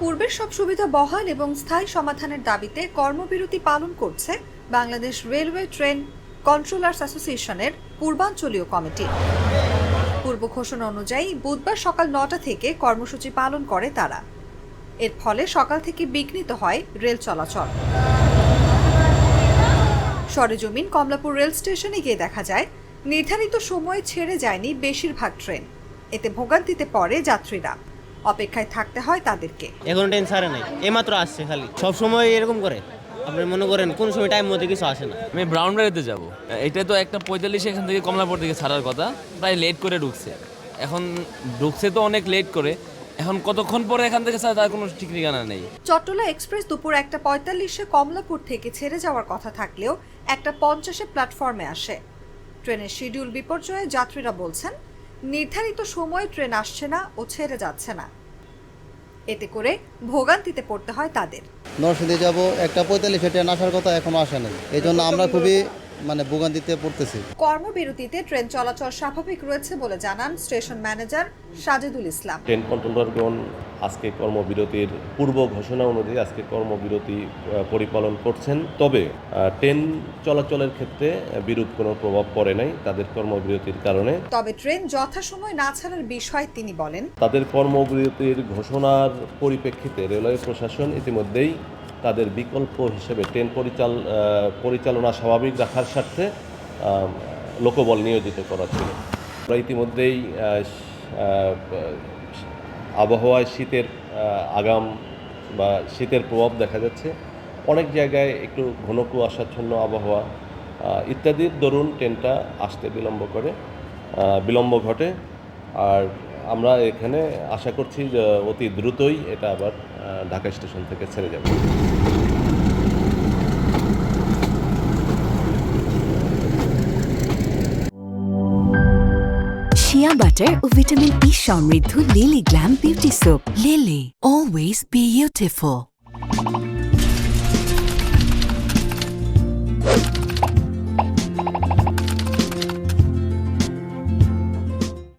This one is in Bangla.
পূর্বের সব সুবিধা বহাল এবং স্থায়ী সমাধানের দাবিতে কর্মবিরতি পালন করছে বাংলাদেশ রেলওয়ে ট্রেন কন্ট্রোলার্স অ্যাসোসিয়েশনের পূর্বাঞ্চলীয় কমিটি। পূর্ব ঘোষণা অনুযায়ী বুধবার সকাল ৯টা থেকে কর্মসূচি পালন করে তারা। এর ফলে সকাল থেকে বিঘ্নিত হয় রেল চলাচল। সরেজমিন কমলাপুর রেল স্টেশনে গিয়ে দেখা যায় নির্ধারিত সময়ে ছেড়ে যায়নি বেশিরভাগ ট্রেন। এতে ভোগান্তিতে পড়ে যাত্রীরা। অপেক্ষায় থাকতে হয় তাদেরকে। এখন ট্রেন ছাড়ে নাই, এইমাত্র আসছে। খালি সব সময় এরকম করে আপনি মনে করেন কোন সময় টাইম মতো কিছু আসে না। আমি ব্রাউনবাড়িতে যাব, এটা তো একটা 45 এখান থেকে কমলাপুর থেকে ছাড়ার কথা, প্রায় লেট করে ঢুকছে। এখন ঢুকছে তো অনেক লেট করে, এখন কতক্ষণ পরে এখান থেকে ছাড়া তার কোনো ঠিক ঠিকানা নেই। চট্টলা এক্সপ্রেস দুপুর 1:45-এ কমলাপুর থেকে ছেড়ে যাওয়ার কথা থাকলেও 1:50-এ প্ল্যাটফর্মে আসে। ট্রেনের শিডিউল বিপর্যয়ে যাত্রীরা বলছেন নির্ধারিত সময়ে ট্রেন আসছে না ও ছেড়ে যাচ্ছে না। এতে করে ভোগান্তিতে পড়তে হয় তাদের। নরসিংদী যাব, 1:45-এ ট্রেন আসার কথা এখনো আসে নাই। এই জন্য আমরা খুবই ভোগান্তিতে পড়তেছি। কর্মবিরতিতে ট্রেন চলাচল স্বাভাবিক রয়েছে বলে জানান স্টেশন ম্যানেজার সাজেদুল ইসলাম। ট্রেন কন্ট্রোলারগণ আজকে কর্মবিরতির পূর্ব ঘোষণা অনুযায়ী আজকে কর্মবিরতি পরিপালন করছেন। তবে ট্রেন চলাচলের ক্ষেত্রে বিরূপ কোনো প্রভাব পড়ে নাই তাদের কর্মবিরতির কারণে। তবে ট্রেন যথাসময় না ছাড়ার বিষয়ে তিনি বলেন, তাদের কর্মবিরতির ঘোষণার পরিপ্রেক্ষিতে রেলওয়ে প্রশাসন ইতিমধ্যেই তাদের বিকল্প হিসেবে ট্রেন পরিচালনা স্বাভাবিক রাখার স্বার্থে লোকবল নিয়োজিত করা ছিল। আমরা ইতিমধ্যেই আবহাওয়ায় শীতের আগাম বা শীতের প্রভাব দেখা যাচ্ছে। অনেক জায়গায় একটু ঘন কুয়াশাচ্ছন্ন আবহাওয়া ইত্যাদির দরুন ট্রেনটা আসতে বিলম্ব ঘটে। আর আমরা এখানে আশা করছি যে অতি দ্রুতই এটা আবার ঢাকা স্টেশন থেকে ছেড়ে যাবে। শিয়া বাটার ও ভিটামিন ই সমৃদ্ধ lily glam beauty soap. Lily, always beautiful.